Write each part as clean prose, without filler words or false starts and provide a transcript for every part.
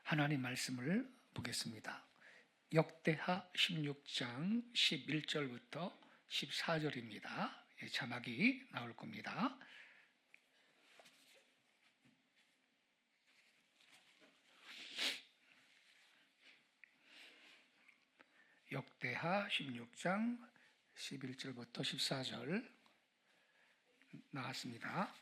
하나님 말씀을 보겠습니다. 역대하 16장 11절부터 14절입니다. 자막이 나올 겁니다. 역대하 16장 11절부터 14절 나왔습니다.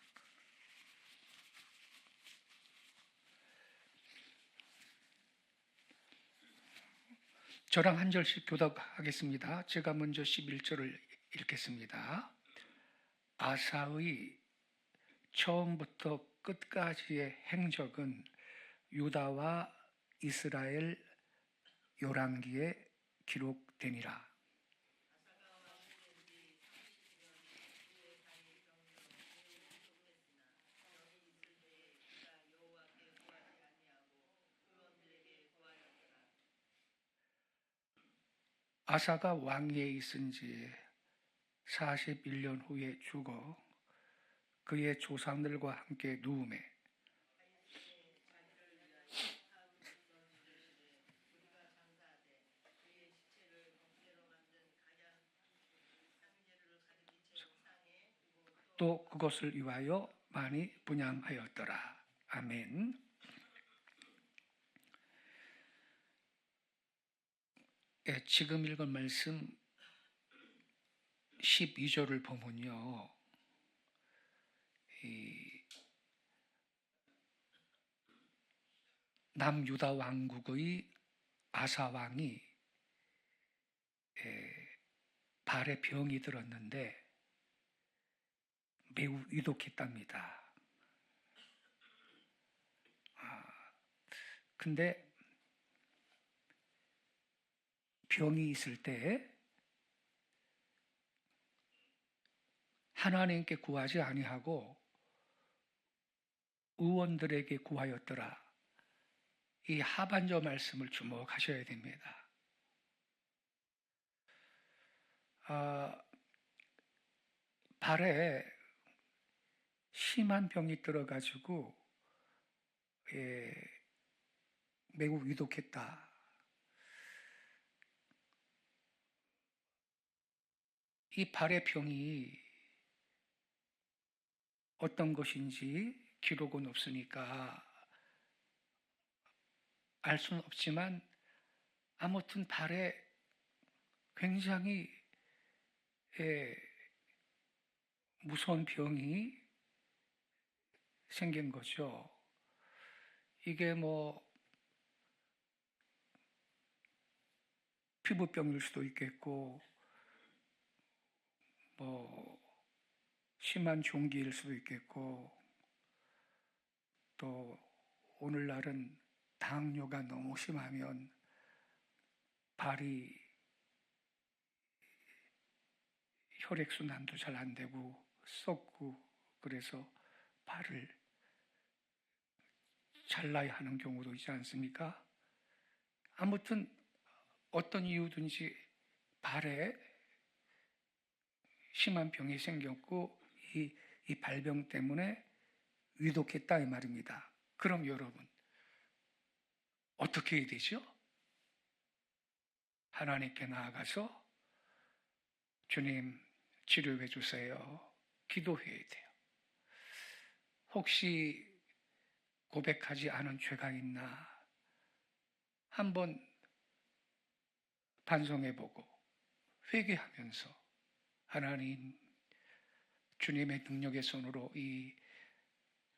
저랑 한 절씩 교독하겠습니다. 제가 먼저 11절을 읽겠습니다. 아사의 처음부터 끝까지의 행적은 유다와 이스라엘 열왕기에 기록되니라. 아사가 왕위에 있은 지 41년 후에 죽어 그의 조상들과 함께 누우매 또 그것을 위하여 많이 분향하였더라. 아멘. 지금 읽은 말씀 12절을 보면요, 남유다 왕국의 아사 왕이 발에 병이 들었는데 매우 위독했답니다. 근데 병이 있을 때 하나님께 구하지 아니하고 의원들에게 구하였더라. 이 하반절 말씀을 주목하셔야 됩니다. 발에 심한 병이 들어가지고 매우 위독했다. 이 발의 병이 어떤 것인지 기록은 없으니까 알 수는 없지만 아무튼 발에 굉장히 무서운 병이 생긴 거죠. 이게 피부병일 수도 있겠고 심한 종기일 수도 있겠고 또 오늘날은 당뇨가 너무 심하면 발이 혈액순환도 잘 안 되고 썩고 그래서 발을 잘라야 하는 경우도 있지 않습니까? 아무튼 어떤 이유든지 발에 심한 병이 생겼고 이 발병 때문에 위독했다 이 말입니다. 그럼 여러분 어떻게 해야 되죠? 하나님께 나아가서 주님 치료해 주세요. 기도해야 돼요. 혹시 고백하지 않은 죄가 있나 한번 반성해보고 회개하면서 하나님 주님의 능력의 손으로 이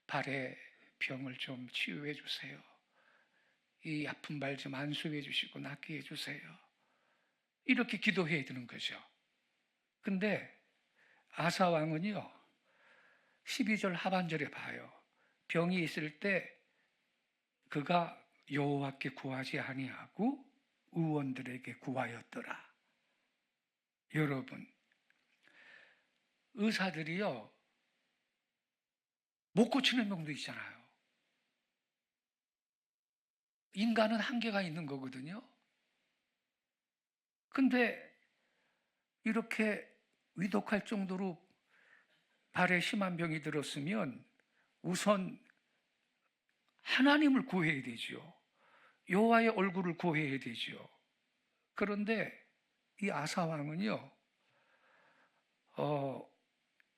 발의 병을 좀 치유해 주세요. 이 아픈 발 좀 안수해 주시고 낫게 해 주세요. 이렇게 기도해야 되는 거죠. 근데 아사 왕은요 12절 하반절에 봐요. 병이 있을 때 그가 여호와께 구하지 아니하고 의원들에게 구하였더라. 여러분 의사들이요 못 고치는 병도 있잖아요. 인간은 한계가 있는 거거든요. 근데 이렇게 위독할 정도로 발에 심한 병이 들었으면 우선 하나님을 구해야 되죠. 여호와의 얼굴을 구해야 되죠. 그런데 이 아사 왕은요,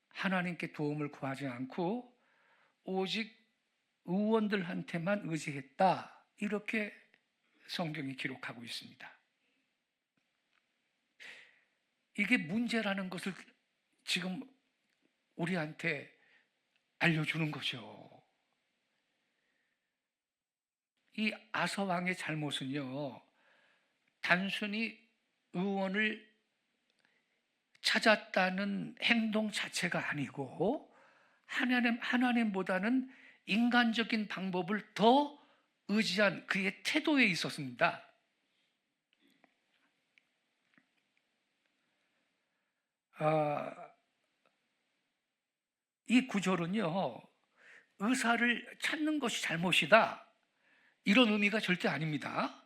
하나님께 도움을 구하지 않고 오직 의원들한테만 의지했다. 이렇게 성경이 기록하고 있습니다. 이게 문제라는 것을 지금 우리한테 알려주는 거죠. 이 아사 왕의 잘못은요, 단순히 의원을 찾았다는 행동 자체가 아니고 하나님보다는 인간적인 방법을 더 의지한 그의 태도에 있었습니다. 이 구절은요, 의사를 찾는 것이 잘못이다, 이런 의미가 절대 아닙니다.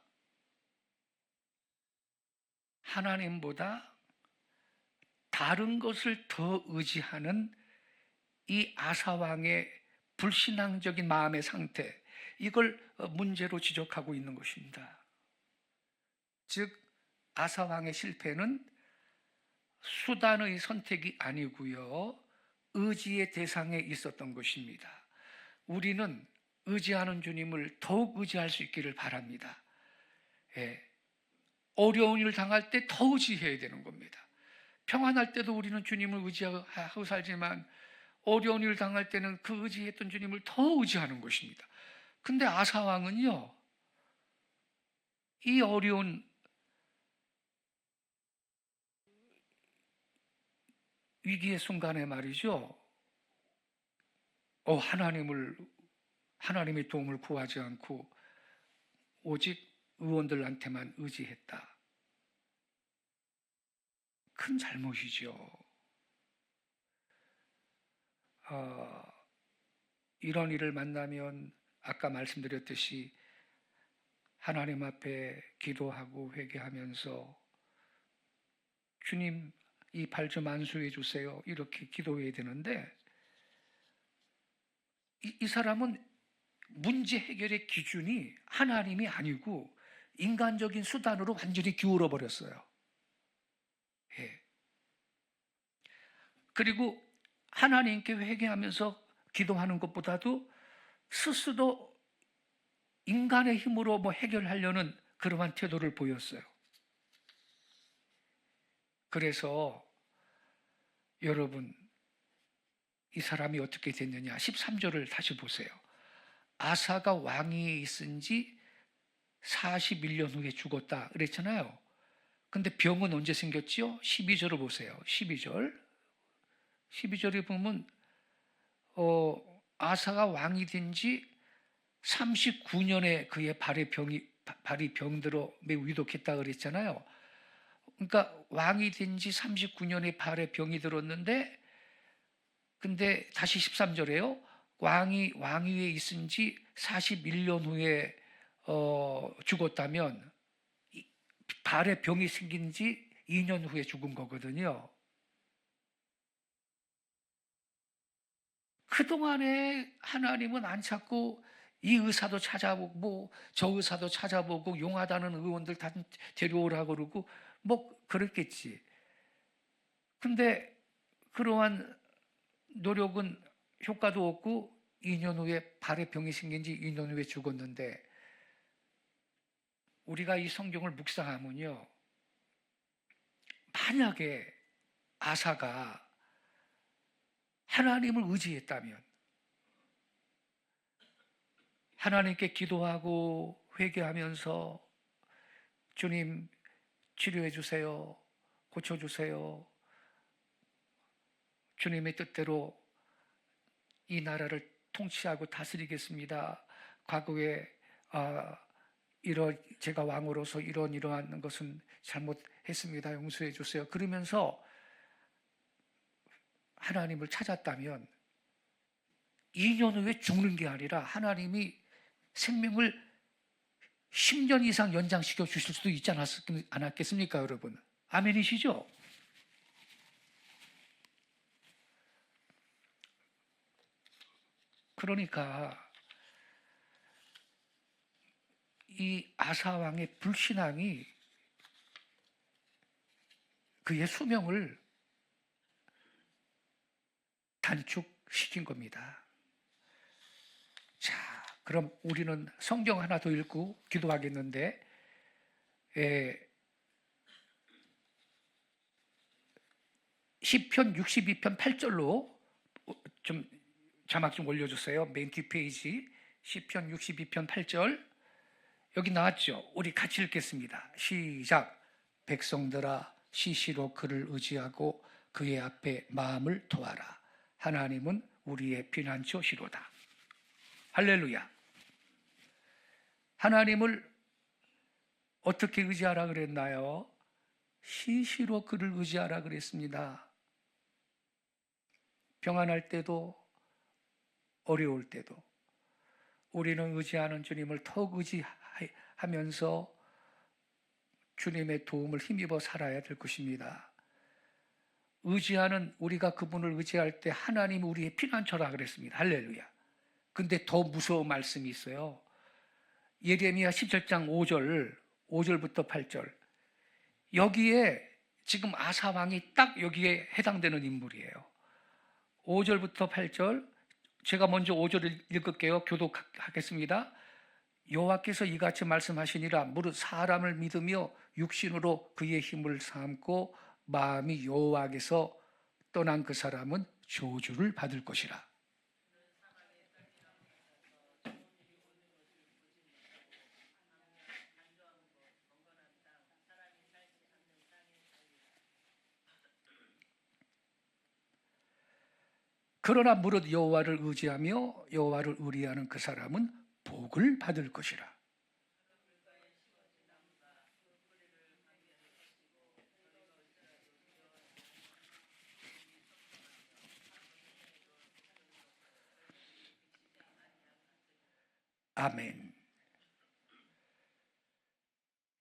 하나님보다 다른 것을 더 의지하는 이 아사왕의 불신앙적인 마음의 상태, 이걸 문제로 지적하고 있는 것입니다. 즉 아사왕의 실패는 수단의 선택이 아니고요, 의지의 대상에 있었던 것입니다. 우리는 의지하는 주님을 더욱 의지할 수 있기를 바랍니다. 어려운 일을 당할 때 더 의지해야 되는 겁니다. 평안할 때도 우리는 주님을 의지하고 살지만 어려운 일을 당할 때는 그 의지했던 주님을 더 의지하는 것입니다. 근데 아사왕은요, 이 어려운 위기의 순간에 말이죠, 하나님의 도움을 구하지 않고 오직 의원들한테만 의지했다. 큰 잘못이죠. 이런 일을 만나면 아까 말씀드렸듯이 하나님 앞에 기도하고 회개하면서 주님, 이 발 좀 안수해 주세요, 이렇게 기도해야 되는데, 이 사람은 문제 해결의 기준이 하나님이 아니고 인간적인 수단으로 완전히 기울어 버렸어요. 그리고 하나님께 회개하면서 기도하는 것보다도 스스로 인간의 힘으로 해결하려는 그러한 태도를 보였어요. 그래서 여러분, 이 사람이 어떻게 됐느냐, 13절을 다시 보세요. 아사가 왕위에 있은 지 41년 후에 죽었다 그랬잖아요. 근데 병은 언제 생겼지요? 12절을 보세요. 12절에 보면 아사가 왕이 된 지 39년에 그의 발이 병들어 매우 위독했다 그랬잖아요. 그러니까 왕이 된 지 39년에 발에 병이 들었는데, 근데 다시 13절에요. 왕위에 있은 지 41년 후에 죽었다면 발에 병이 생긴 지 2년 후에 죽은 거거든요. 그동안에 하나님은 안 찾고 이 의사도 찾아보고 저 의사도 찾아보고 용하다는 의원들 다 데려오라 그러고 그랬겠지. 근데 그러한 노력은 효과도 없고 2년 후에 발에 병이 생긴 지 2년 후에 죽었는데, 우리가 이 성경을 묵상하면요, 만약에 아사가 하나님을 의지했다면, 하나님께 기도하고 회개하면서 주님 치료해 주세요, 고쳐 주세요, 주님의 뜻대로 이 나라를 통치하고 다스리겠습니다, 과거에 제가 왕으로서 이러한 것은 잘못했습니다, 용서해 주세요, 그러면서 하나님을 찾았다면 2년 후에 죽는 게 아니라 하나님이 생명을 10년 이상 연장시켜 주실 수도 있지 않았겠습니까, 여러분? 아멘이시죠? 그러니까 이 아사 왕의 불신앙이 그의 수명을 단축시킨 겁니다. 자, 그럼 우리는 성경 하나 더 읽고 기도하겠는데, 시편 62편 8절로 좀 자막 좀 올려주세요. 맨 뒷페이지 시편 62편 8절 여기 나왔죠? 우리 같이 읽겠습니다. 시작. 백성들아 시시로 그를 의지하고 그의 앞에 마음을 토하라. 하나님은 우리의 피난처시로다. 할렐루야. 하나님을 어떻게 의지하라 그랬나요? 시시로 그를 의지하라 그랬습니다. 평안할 때도 어려울 때도 우리는 의지하는 주님을 더욱 의지하면서 주님의 도움을 힘입어 살아야 될 것입니다. 의지하는 우리가 그분을 의지할 때 하나님이 우리의 피난처라 그랬습니다. 할렐루야. 근데 더 무서운 말씀이 있어요. 예레미야 17장 5절부터 8절. 여기에 지금 아사 왕이 딱 여기에 해당되는 인물이에요. 5절부터 8절 제가 먼저 5절을 읽을게요. 교독하겠습니다. 여호와께서 이같이 말씀하시니라. 무릇 사람을 믿으며 육신으로 그의 힘을 삼고 마음이 여호와께서 떠난 그 사람은 저주를 받을 것이라. 그러나 무릇 여호와를 의지하며 여호와를 의리하는 그 사람은 복을 받을 것이라. 아멘.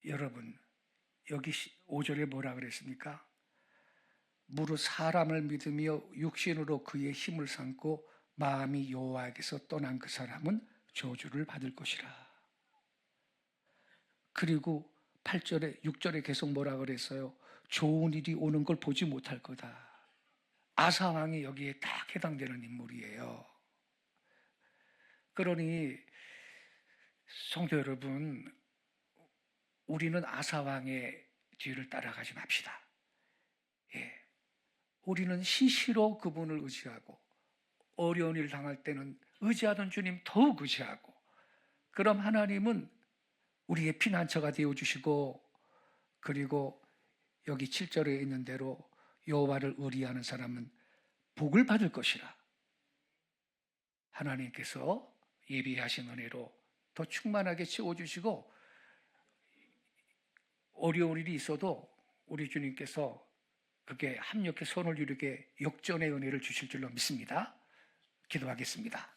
여러분, 여기 5절에 뭐라 그랬습니까? 무릇 사람을 믿으며 육신으로 그의 힘을 삼고 마음이 여호와에게서 떠난 그 사람은 저주를 받을 것이라. 그리고 8절에 6절에 계속 뭐라 그랬어요? 좋은 일이 오는 걸 보지 못할 거다. 아사 왕이 여기에 딱 해당되는 인물이에요. 그러니 성도 여러분, 우리는 아사 왕의 뒤를 따라가지 맙시다. 예. 우리는 시시로 그분을 의지하고 어려운 일 당할 때는 의지하던 주님 더욱 의지하고, 그럼 하나님은 우리의 피난처가 되어주시고, 그리고 여기 7절에 있는 대로 여호와를 의리하는 사람은 복을 받을 것이라. 하나님께서 예비하신 은혜로 더 충만하게 채워주시고, 어려운 일이 있어도 우리 주님께서 그게 합력해 손을 이루게 역전의 은혜를 주실 줄로 믿습니다. 기도하겠습니다.